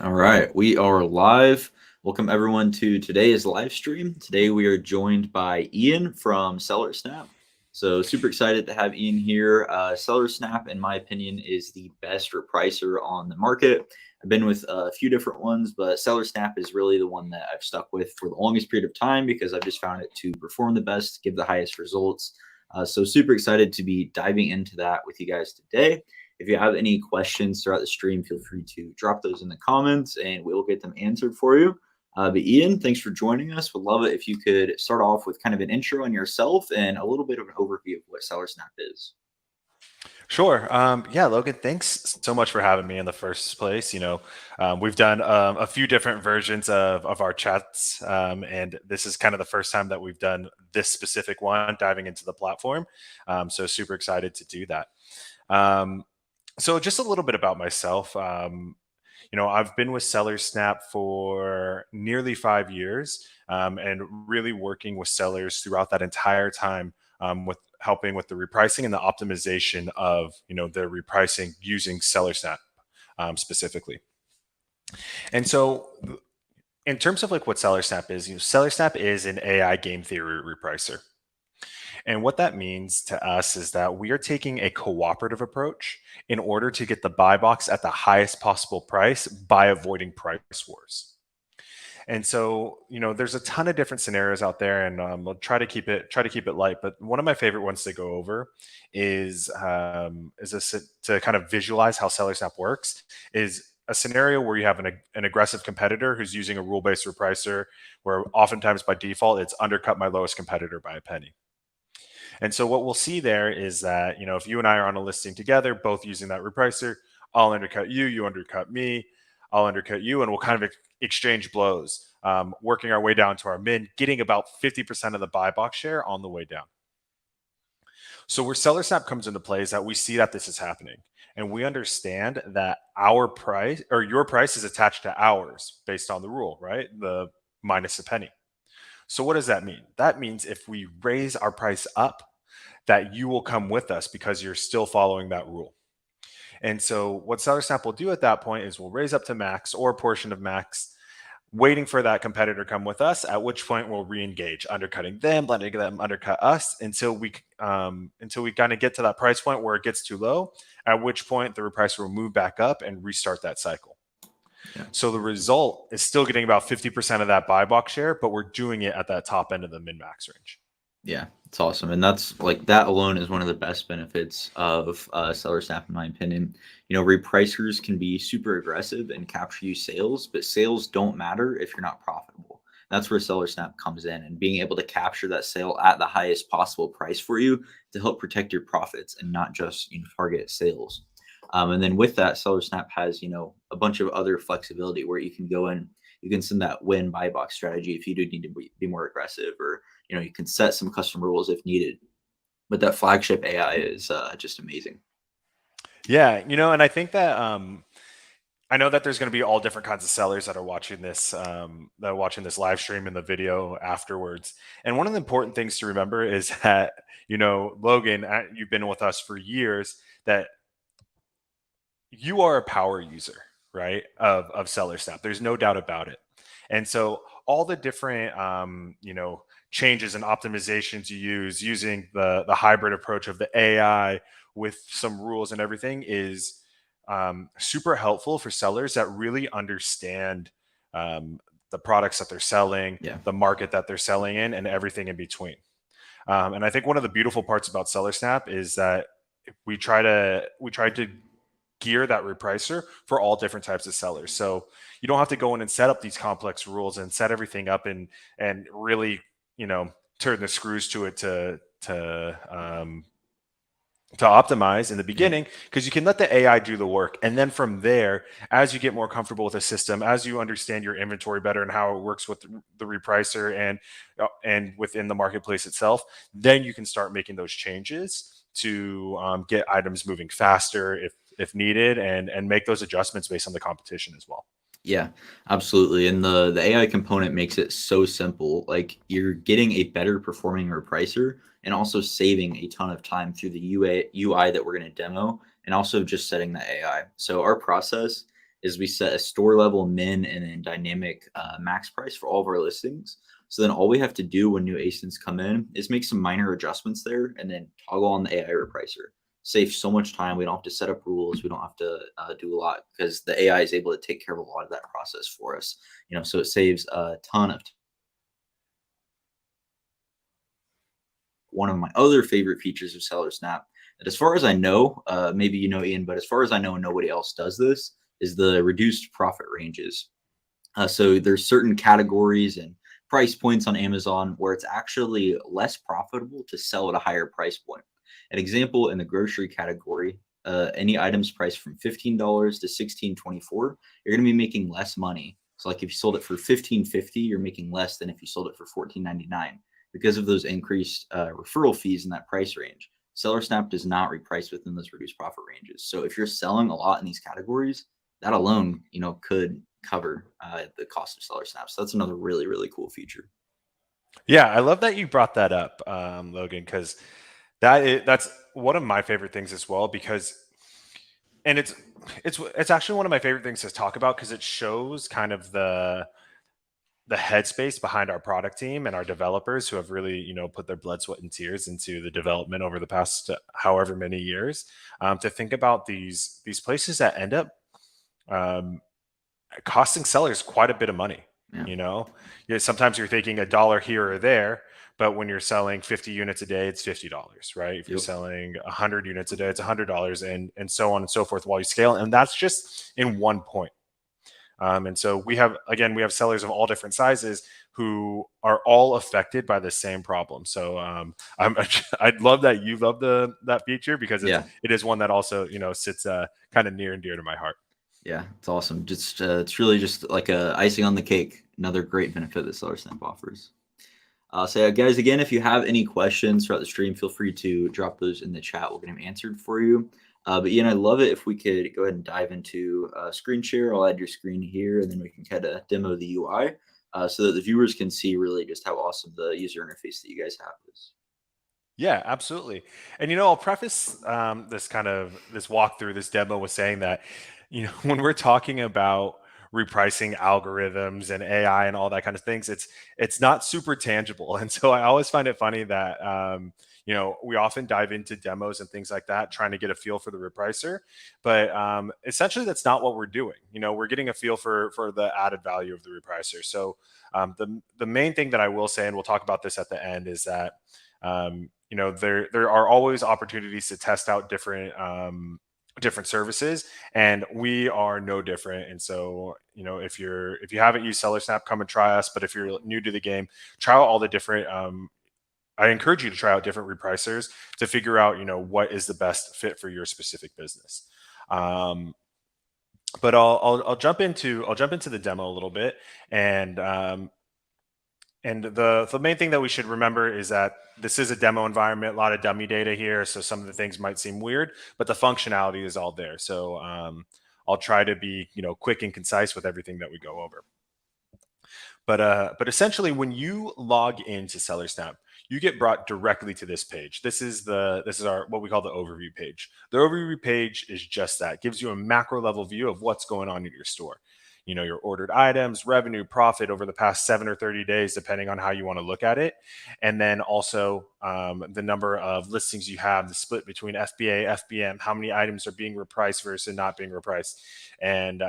All right, we are live. Welcome everyone to today's live stream. Today we are joined by Ian from SellerSnap. So super excited to have Ian here. SellerSnap, in my opinion, is the best repricer on the market. I've been with a few different ones, but SellerSnap is really the one that I've stuck with for the longest period of time because I've just found it to perform the best, give the highest results. So super excited to be diving into that with you guys today. If you have any questions throughout the stream, feel free to drop those in the comments and we'll get them answered for you. But Ian, thanks for joining us. Would love it if you could start off with kind of an intro on yourself and a little bit of an overview of what SellerSnap is. Sure. Yeah, Logan, thanks so much for having me in the first place. We've done a few different versions of our chats, and this is kind of the first time that we've done this specific one, diving into the platform. So super excited to do that. So just a little bit about myself. I've been with SellerSnap for nearly 5 years, and really working with sellers throughout that entire time, with helping with the repricing and the optimization of their repricing using SellerSnap, specifically. And so, in terms of like what SellerSnap is, SellerSnap is an AI game theory repricer. And what that means to us is that we are taking a cooperative approach in order to get the buy box at the highest possible price by avoiding price wars. And so, there's a ton of different scenarios out there, and I'll try to keep it light. But one of my favorite ones to go over is this to kind of visualize how SellerSnap works. Is a scenario where you have an aggressive competitor who's using a rule-based repricer, where oftentimes by default it's undercut my lowest competitor by a penny. And so what we'll see there is that, if you and I are on a listing together, both using that repricer, I'll undercut you, you undercut me, I'll undercut you, and we'll kind of exchange blows, working our way down to our min, getting about 50% of the buy box share on the way down. So where SellerSnap comes into play is that we see that this is happening. And we understand that our price or your price is attached to ours based on the rule, right? The minus a penny. So what does that mean? That means if we raise our price up, that you will come with us because you're still following that rule. And so what SellerSnap will do at that point is we'll raise up to max or a portion of max, waiting for that competitor to come with us, at which point we'll re-engage, undercutting them, letting them undercut us until we kind of get to that price point where it gets too low, at which point the repricer will move back up and restart that cycle. Yeah. So the result is still getting about 50% of that buy box share, but we're doing it at that top end of the min-max range. Yeah, it's awesome. And that's like that alone is one of the best benefits of SellerSnap, in my opinion. Repricers can be super aggressive and capture you sales, but sales don't matter if you're not profitable. That's where SellerSnap comes in, and being able to capture that sale at the highest possible price for you to help protect your profits and not just target sales. And then with that, SellerSnap has a bunch of other flexibility where you can go in, you can send that win buy box strategy if you do need to be more aggressive, or you can set some custom rules if needed. But that flagship AI is just amazing. Yeah, and I think that I know that there's going to be all different kinds of sellers that are watching this live stream and the video afterwards. And one of the important things to remember is that Logan, you've been with us for years, that you are a power user, right, of SellerSnap. There's no doubt about it. And so all the different changes and optimizations you use using the hybrid approach of the AI with some rules and everything is super helpful for sellers that really understand the products that they're selling, the market that they're selling in, and everything in between. And I think one of the beautiful parts about SellerSnap is that we try to gear that repricer for all different types of sellers. So you don't have to go in and set up these complex rules and set everything up and really turn the screws to it to optimize in the beginning, because you can let the AI do the work. And then from there, as you get more comfortable with the system, as you understand your inventory better and how it works with the repricer and within the marketplace itself, then you can start making those changes to get items moving faster if needed, and make those adjustments based on the competition as well. Yeah, absolutely. And the AI component makes it so simple. Like, you're getting a better performing repricer and also saving a ton of time through the UI that we're going to demo, and also just setting the AI. So our process is we set a store level min and then dynamic max price for all of our listings. So then all we have to do when new ASINs come in is make some minor adjustments there and then toggle on the AI repricer. Save so much time. We don't have to set up rules. We don't have to do a lot because the AI is able to take care of a lot of that process for us. So it saves a ton of one of my other favorite features of Seller Snap that, as far as I know, maybe you know, Ian, but as far as I know, nobody else does this, is the reduced profit ranges. So there's certain categories and price points on Amazon where it's actually less profitable to sell at a higher price point. An example in the grocery category, any items priced from $15 to $16.24, you're going to be making less money. So like if you sold it for $15.50, you're making less than if you sold it for $14.99 because of those increased referral fees in that price range. Seller Snap does not reprice within those reduced profit ranges. So if you're selling a lot in these categories, that alone, could cover the cost of Seller Snap. So that's another really, really cool feature. Yeah, I love that you brought that up, Logan, because that's one of my favorite things as well. Because and it's actually one of my favorite things to talk about because it shows kind of the headspace behind our product team and our developers who have really put their blood, sweat, and tears into the development over the past however many years, to think about these places that end up um, costing sellers quite a bit of money. Yeah. Sometimes you're thinking a dollar here or there, but when you're selling 50 units a day, it's $50, right? If you're Yep. selling 100 units a day, it's $100, and so on and so forth while you scale. And that's just in one point. And so we have sellers of all different sizes who are all affected by the same problem. So I'd love that you love that feature because it is one that also sits kind of near and dear to my heart. Yeah, it's awesome. Just it's really just like a icing on the cake. Another great benefit that Seller Snap offers. So guys, again, if you have any questions throughout the stream, feel free to drop those in the chat. We'll get them answered for you. But Ian, I'd love it if we could go ahead and dive into screen share. I'll add your screen here, and then we can kind of demo the UI so that the viewers can see really just how awesome the user interface that you guys have is. Yeah, absolutely. And I'll preface this walkthrough, this demo, with saying that when we're talking about repricing algorithms and AI and all that kind of things, it's not super tangible. And so I always find it funny that we often dive into demos and things like that, trying to get a feel for the repricer, but essentially that's not what we're doing. We're getting a feel for the added value of the repricer. So the main thing that I will say, and we'll talk about this at the end, is that there are always opportunities to test out different services, and we are no different. And so if you haven't used Seller Snap, come and try us. But if you're new to the game, try out all the different I encourage you to try out different repricers to figure out what is the best fit for your specific business. But I'll jump into the demo a little bit. And the main thing that we should remember is that this is a demo environment, a lot of dummy data here. So some of the things might seem weird, but the functionality is all there. So I'll try to be quick and concise with everything that we go over. But essentially, when you log into Seller Snap, you get brought directly to this page. This is our what we call the overview page. The overview page is just that. It gives you a macro level view of what's going on in your store. Your ordered items, revenue, profit over the past 7 or 30 days, depending on how you want to look at it. And then also the number of listings you have, the split between FBA, FBM, how many items are being repriced versus not being repriced. And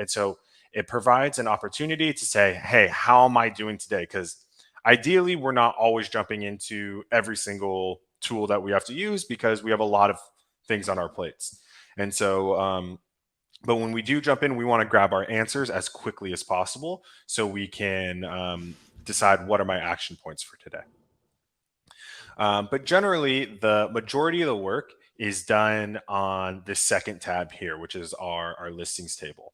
so it provides an opportunity to say, hey, how am I doing today? Because ideally, we're not always jumping into every single tool that we have to use because we have a lot of things on our plates. And so, but when we do jump in, we want to grab our answers as quickly as possible so we can decide what are my action points for today. But generally, the majority of the work is done on this second tab here, which is our listings table.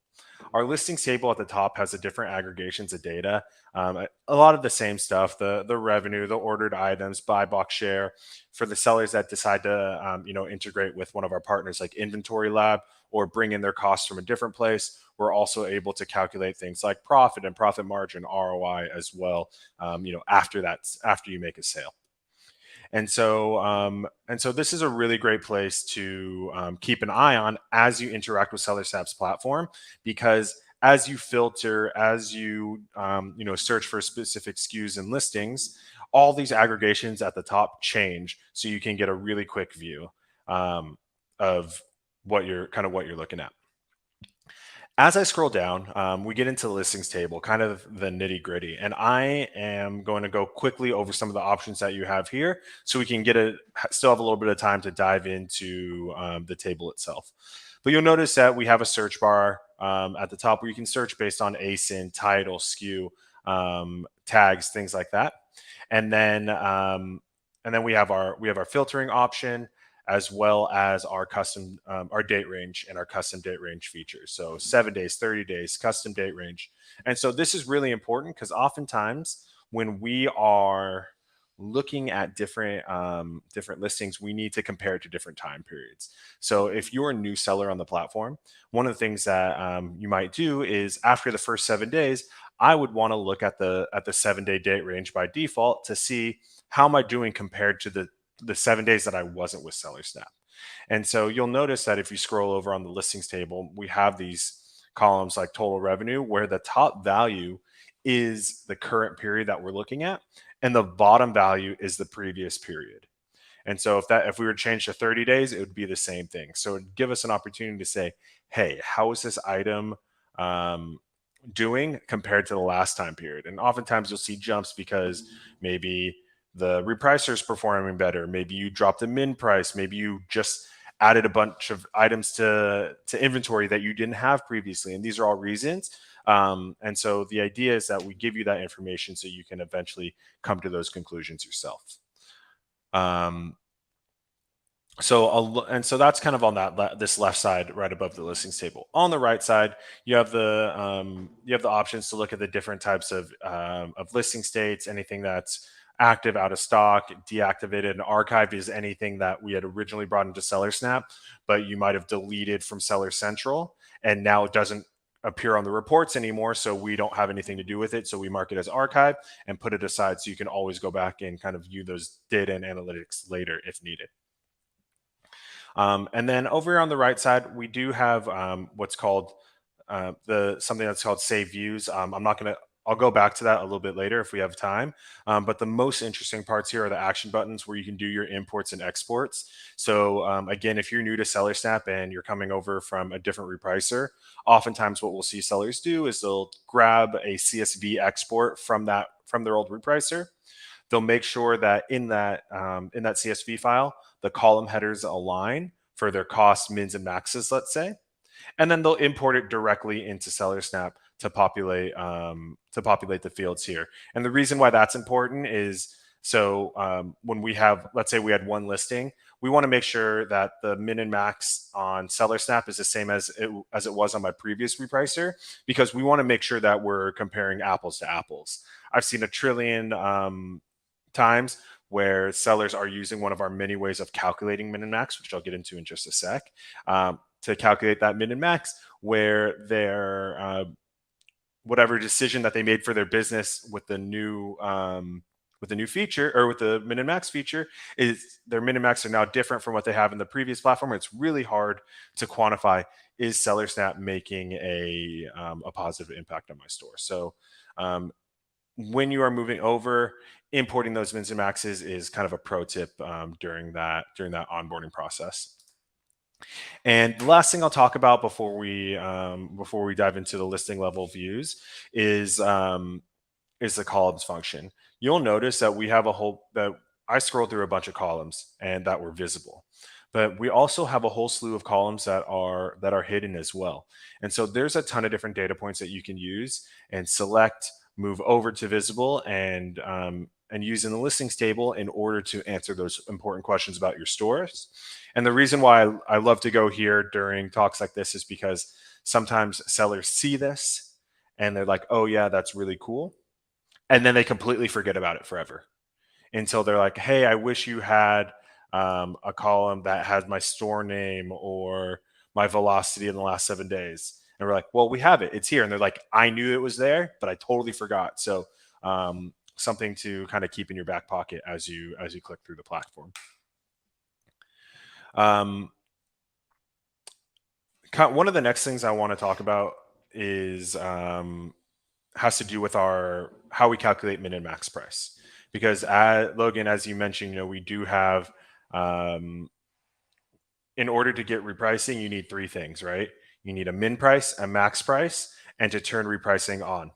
Our listings table at the top has the different aggregations of data. A lot of the same stuff, the revenue, the ordered items, buy box share. For the sellers that decide to integrate with one of our partners like Inventory Lab or bring in their costs from a different place, we're also able to calculate things like profit and profit margin, ROI as well, after you make a sale. And so this is a really great place to keep an eye on as you interact with SellerSnap's platform, because as you filter, as you search for specific SKUs and listings, all these aggregations at the top change, so you can get a really quick view of what you're looking at. As I scroll down, we get into the listings table, kind of the nitty gritty, and I am going to go quickly over some of the options that you have here, so we can still have a little bit of time to dive into the table itself. But you'll notice that we have a search bar at the top where you can search based on ASIN, title, SKU, tags, things like that, and then we have our filtering option, as well as our our date range and our custom date range features. So 7 days, 30 days, custom date range. And so this is really important because oftentimes when we are looking at different listings, we need to compare it to different time periods. So if you're a new seller on the platform, one of the things that you might do is, after the first 7 days, I would want to look at the 7 day date range by default to see how am I doing compared to the 7 days that I wasn't with SellerSnap. And so you'll notice that if you scroll over on the listings table, we have these columns like total revenue, where the top value is the current period that we're looking at, and the bottom value is the previous period. And so if we were to change to 30 days, it would be the same thing. So it'd give us an opportunity to say, hey, how is this item doing compared to the last time period? And oftentimes you'll see jumps because maybe the repricer is performing better. Maybe you dropped a min price. Maybe you just added a bunch of items to inventory that you didn't have previously. And these are all reasons. And so the idea is that we give you that information so you can eventually come to those conclusions yourself. So that's kind of on this left side, right above the listings table. On the right side, you have the options to look at the different types of listing states, anything that's active, out of stock, deactivated, and archived is anything that we had originally brought into SellerSnap, but you might have deleted from Seller Central, and now it doesn't appear on the reports anymore, so we don't have anything to do with it. So we mark it as archive and put it aside, so you can always go back and kind of view those data and analytics later if needed. And then over here on the right side, we do have what's called something that's called save views. I'll go back to that a little bit later if we have time. But the most interesting parts here are the action buttons, where you can do your imports and exports. So again, if you're new to SellerSnap and you're coming over from a different repricer, oftentimes what we'll see sellers do is they'll grab a CSV export from their old repricer. They'll make sure that in that CSV file, the column headers align for their costs, mins, and maxes, let's say, and then they'll import it directly into SellerSnap to populate the fields here. And the reason why that's important is, so when let's say we had one listing, we want to make sure that the min and max on SellerSnap is the same as it was on my previous repricer, because we want to make sure that we're comparing apples to apples. I've seen a trillion times where sellers are using one of our many ways of calculating min and max, which I'll get into in just a sec, to calculate that min and max, where their whatever decision that they made for their business with the new feature, or with the min and max feature, is their min and max are now different from what they have in the previous platform. It's really hard to quantify, is SellerSnap making a positive impact on my store? So when you are moving over, importing those mins and maxes is kind of a pro tip during that onboarding process. And the last thing I'll talk about before we dive into the listing level views is the columns function. You'll notice that we have that I scrolled through a bunch of columns and that were visible, but we also have a whole slew of columns that are hidden as well. And so there's a ton of different data points that you can use and select, move over to visible, and use in the listings table in order to answer those important questions about your stores. And the reason why I love to go here during talks like this is because sometimes sellers see this and they're like, oh yeah, that's really cool. And then they completely forget about it forever, until they're like, hey, I wish you had a column that has my store name or my velocity in the last 7 days. And we're like, well, we have it. It's here. And they're like, I knew it was there, but I totally forgot. So something to kind of keep in your back pocket as you click through the platform. One of the next things I want to talk about is has to do with how we calculate min and max price, because Logan, as you mentioned, we do have in order to get repricing, you need three things, right? You need a min price, a max price, and to turn repricing on.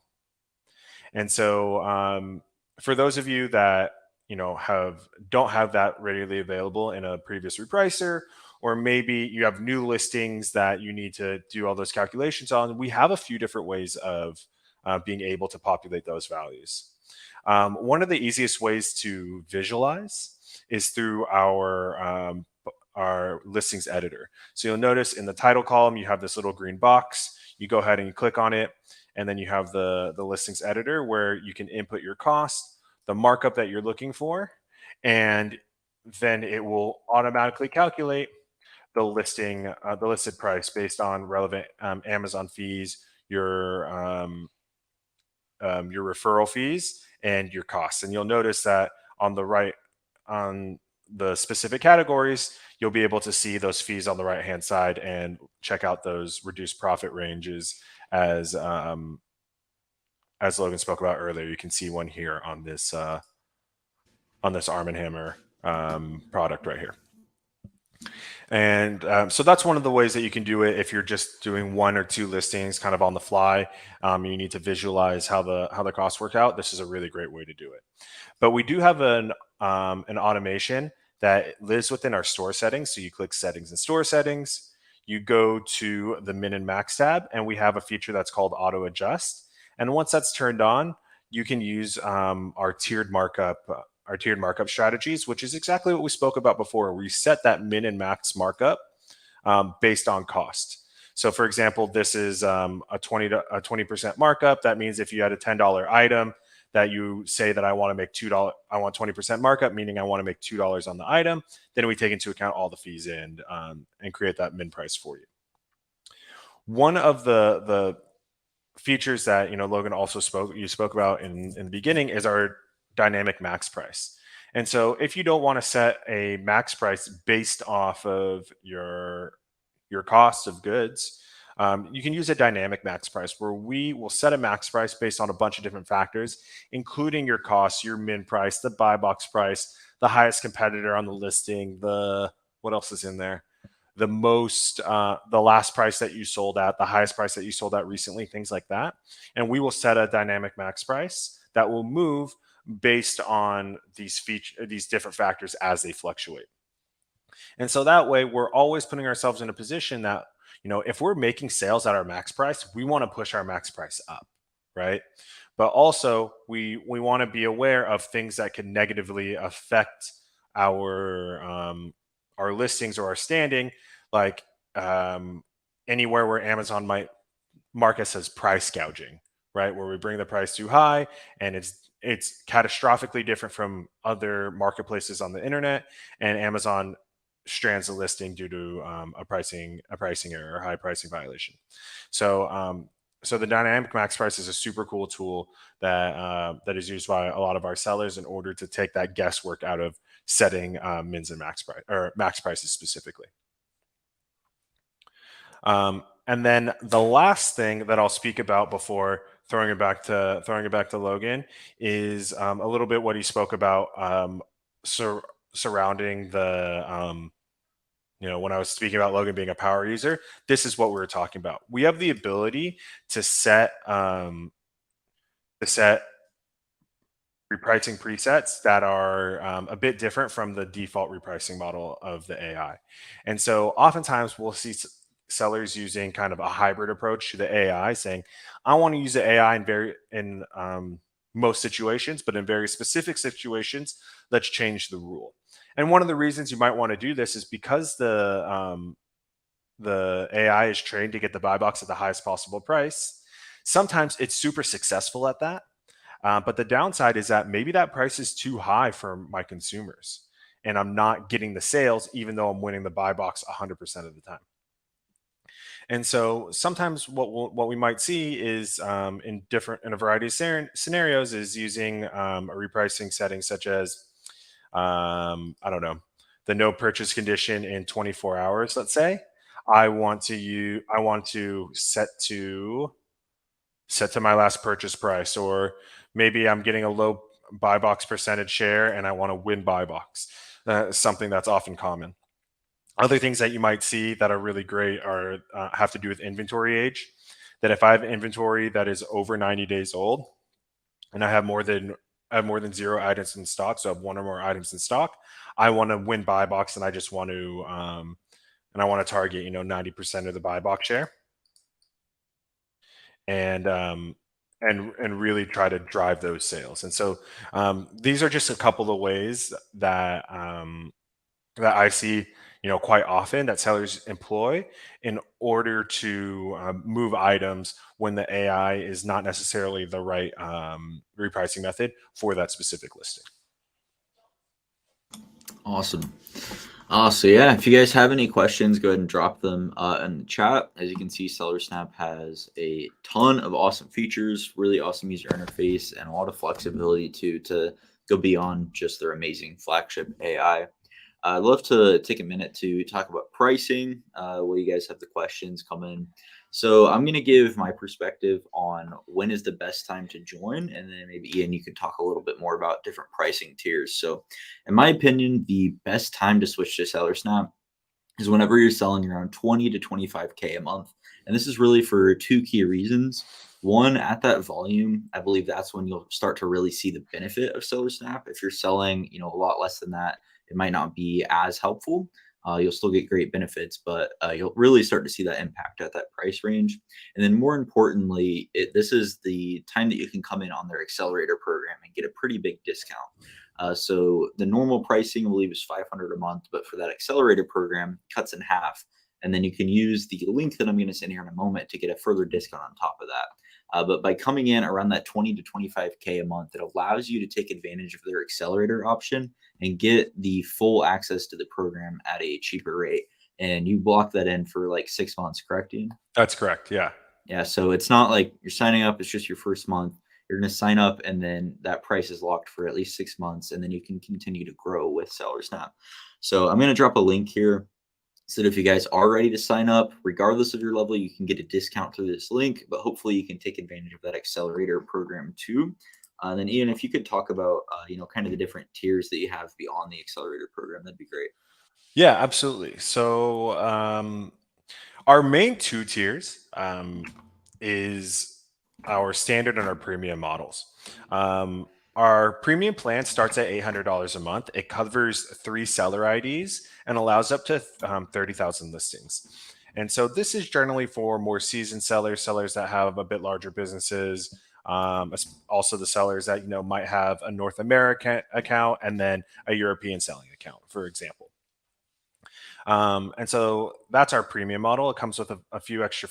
And so for those of you that don't have that readily available in a previous repricer, or maybe you have new listings that you need to do all those calculations on, we have a few different ways of being able to populate those values. One of the easiest ways to visualize is through our listings editor. So you'll notice in the title column, you have this little green box. You go ahead and you click on it, and then you have the listings editor where you can input your cost, the markup that you're looking for, and then it will automatically calculate the listed price based on relevant Amazon fees, your referral fees, and your costs. And you'll notice that on the right, on the specific categories, you'll be able to see those fees on the right hand side and check out those reduced profit ranges as Logan spoke about earlier. You can see one here on this Arm & Hammer product right here. And so that's one of the ways that you can do it if you're just doing one or two listings kind of on the fly. You need to visualize how the costs work out. This is a really great way to do it. But we do have an automation that lives within our store settings. So you click Settings and Store Settings. You go to the Min and Max tab, and we have a feature that's called Auto Adjust. And once that's turned on, you can use our tiered markup strategies, which is exactly what we spoke about before. We set that min and max markup based on cost. So for example, this is a 20% markup. That means if you had a $10 item that you say that I want to make $2, I want 20% markup, meaning I want to make $2 on the item, then we take into account all the fees and create that min price for you. One of the features that Logan also spoke about in the beginning is our dynamic max price. And so if you don't want to set a max price based off of your cost of goods, you can use a dynamic max price where we will set a max price based on a bunch of different factors, including your costs, your min price, the buy box price, the highest competitor on the listing, what else is in there? The last price that you sold at, the highest price that you sold at recently, things like that. And we will set a dynamic max price that will move based on these different factors as they fluctuate. And so that way, we're always putting ourselves in a position that, if we're making sales at our max price, we want to push our max price up, right? But also, we want to be aware of things that can negatively affect our listings or our standing, like anywhere where Amazon might mark us as price gouging, right? Where we bring the price too high and it's catastrophically different from other marketplaces on the internet, and Amazon strands the listing due to a pricing error or high pricing violation. So the dynamic max price is a super cool tool that is used by a lot of our sellers in order to take that guesswork out of setting mins and max price or max prices specifically. And then the last thing that I'll speak about before throwing it back to Logan is a little bit what he spoke about surrounding the when I was speaking about Logan being a power user. This is what we were talking about. We have the ability to set repricing presets that are a bit different from the default repricing model of the AI. And so oftentimes we'll see sellers using kind of a hybrid approach to the AI, saying, I want to use the AI in most situations, but in very specific situations, let's change the rule. And one of the reasons you might want to do this is because the AI is trained to get the buy box at the highest possible price. Sometimes it's super successful at that. But the downside is that maybe that price is too high for my consumers and I'm not getting the sales, even though I'm winning the buy box 100% of the time. And so sometimes what we might see is in a variety of scenarios is using a repricing setting such as I don't know, the no purchase condition in 24 hours. Let's say I want to set to my last purchase price, or maybe I'm getting a low buy box percentage share and I want to win buy box. Something that's often common. Other things that you might see that are really great are have to do with inventory age. That if I have inventory that is over 90 days old and I have more than zero items in stock, so I have one or more items in stock, I want to win buy box and I want to target 90% of the buy box share and really try to drive those sales. And so these are just a couple of ways that I see, quite often that sellers employ in order to move items when the AI is not necessarily the right repricing method for that specific listing. Awesome. So yeah, if you guys have any questions, go ahead and drop them in the chat. As you can see, SellerSnap has a ton of awesome features, really awesome user interface, and a lot of flexibility to go beyond just their amazing flagship AI. I'd love to take a minute to talk about pricing, where you guys have the questions come in. So I'm going to give my perspective on when is the best time to join, and then maybe Ian, you could talk a little bit more about different pricing tiers. So in my opinion, the best time to switch to SellerSnap is whenever you're selling around 20 to 25K a month. And this is really for two key reasons. One, at that volume, I believe that's when you'll start to really see the benefit of SellerSnap. If you're selling, a lot less than that, it might not be as helpful. You'll still get great benefits, but you'll really start to see that impact at that price range. And then more importantly, this is the time that you can come in on their accelerator program and get a pretty big discount. So the normal pricing, I believe, is 500 a month, but for that accelerator program, cuts in half. And then you can use the link that I'm going to send here in a moment to get a further discount on top of that. But by coming in around that 20 to 25K a month, it allows you to take advantage of their accelerator option and get the full access to the program at a cheaper rate. And you block that in for like 6 months, correct, Ian? That's correct. Yeah. Yeah. So it's not like you're signing up, it's just your first month. You're going to sign up and then that price is locked for at least 6 months. And then you can continue to grow with SellerSnap. So I'm going to drop a link here so that if you guys are ready to sign up, regardless of your level, you can get a discount through this link, but hopefully you can take advantage of that accelerator program too. And then Ian, if you could talk about, kind of the different tiers that you have beyond the accelerator program, that'd be great. Yeah, absolutely. So our main two tiers is our standard and our premium models. Our premium plan starts at $800 a month. It covers 3 seller IDs and allows up to 30,000 listings. And so this is generally for more seasoned sellers that have a bit larger businesses. Also, the sellers that might have a North American account and then a European selling account, for example. And so that's our premium model. It comes with a few extra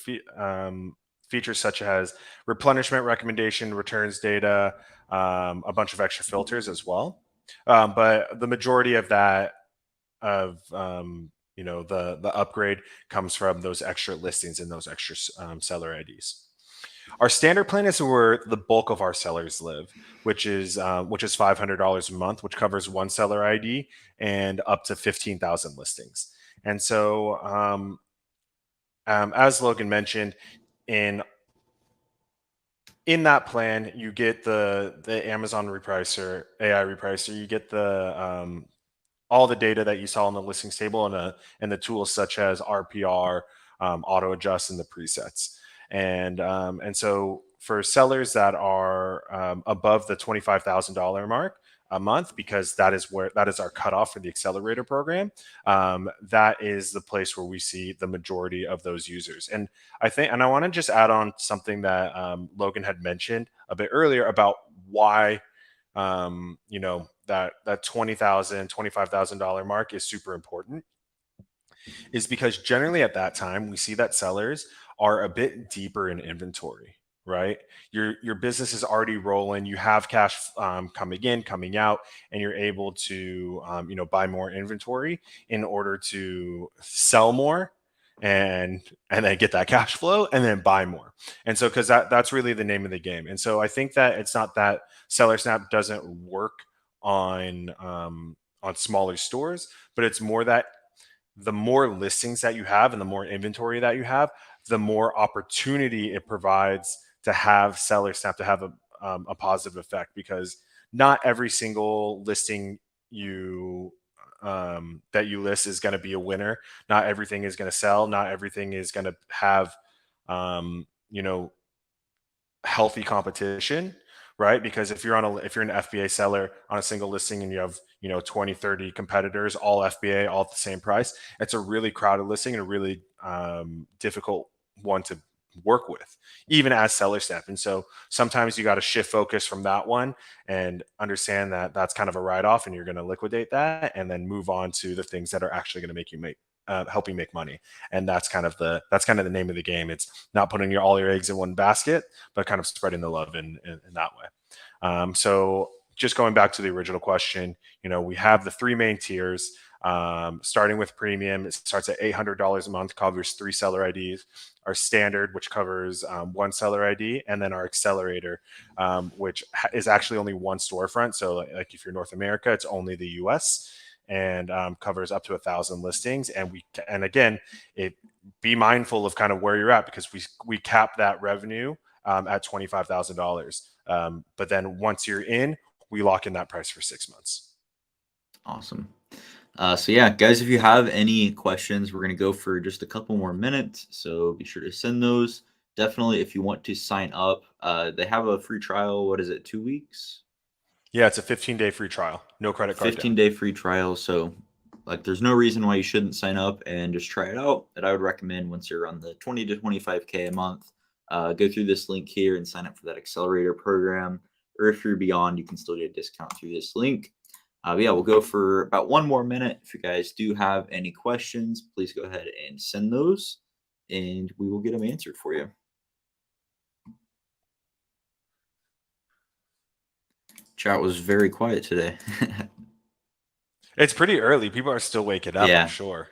features such as replenishment recommendation, returns data, a bunch of extra filters as well. But the majority of that the upgrade comes from those extra listings and those extra seller IDs. Our standard plan is where the bulk of our sellers live, which is $500 a month, which covers 1 seller ID and up to 15,000 listings. And so, as Logan mentioned, in that plan, you get the Amazon Repricer, AI Repricer. You get the all the data that you saw in the listings table and the tools such as RPR, auto adjust, and the presets. And so for sellers that are above the $25,000 mark a month, because that is our cutoff for the accelerator program, that is the place where we see the majority of those users. And I want to just add on something that Logan had mentioned a bit earlier about why that $20,000, $25,000 mark is super important, is because generally at that time we see that sellers are a bit deeper in inventory, right? Your business is already rolling, you have cash coming in, coming out, and you're able to buy more inventory in order to sell more and then get that cash flow and then buy more. And so because that's really the name of the game. And so I think that it's not that Seller Snap doesn't work on smaller stores, but it's more that the more listings that you have and the more inventory that you have, the more opportunity it provides to have Seller Snap to have a positive effect, because not every single listing you that you list is going to be a winner. Not everything is going to sell. Not everything is going to have you know, healthy competition, right? Because if you're an FBA seller on a single listing and you have 20, 30 competitors, all FBA, all at the same price, it's a really crowded listing and a really difficult one to work with, even as seller step. And so sometimes you got to shift focus from that one and understand that that's kind of a write-off, and you're going to liquidate that and then move on to the things that are actually going to make you help you make money. And that's kind of the name of the game. It's not putting all your eggs in one basket, but kind of spreading the love in that way. So just going back to the original question, we have the three main tiers. Starting with premium, it starts at $800 a month, covers 3 seller IDs. Our standard, which covers 1 seller ID, and then our accelerator, which is actually only 1 storefront. So like if you're North America, it's only the US, and covers up to 1,000 listings. And again, be mindful of kind of where you're at, because we cap that revenue at $25,000. But then once you're in, we lock in that price for 6 months. Awesome. So yeah, guys, if you have any questions, we're going to go for just a couple more minutes. So be sure to send those. Definitely, if you want to sign up, they have a free trial. What is it, 2 weeks? Yeah, it's a 15-day free trial. No credit card 15-day free trial. So like there's no reason why you shouldn't sign up and just try it out. And I would recommend, once you're on the 20 to 25K a month, go through this link here and sign up for that accelerator program. Or if you're beyond, you can still get a discount through this link. But yeah, we'll go for about 1 more minute. If you guys do have any questions, please go ahead and send those, and we will get them answered for you. Chat was very quiet today. It's pretty early. People are still waking up, Yeah. I'm sure.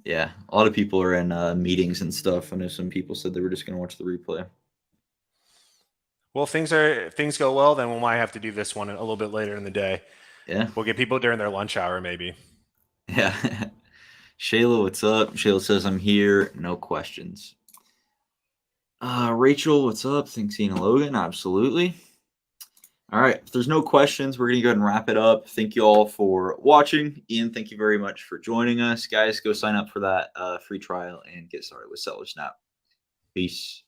Yeah, a lot of people are in meetings and stuff. I know some people said they were just going to watch the replay. Well, if things go well, then we might have to do this one a little bit later in the day. Yeah. We'll get people during their lunch hour, maybe. Yeah. Shayla, what's up? Shayla says, I'm here. No questions. Rachel, what's up? Thanks, Ian and Logan. Absolutely. All right. If there's no questions, we're going to go ahead and wrap it up. Thank you all for watching. Ian, thank you very much for joining us. Guys, go sign up for that free trial and get started with Seller Snap. Peace.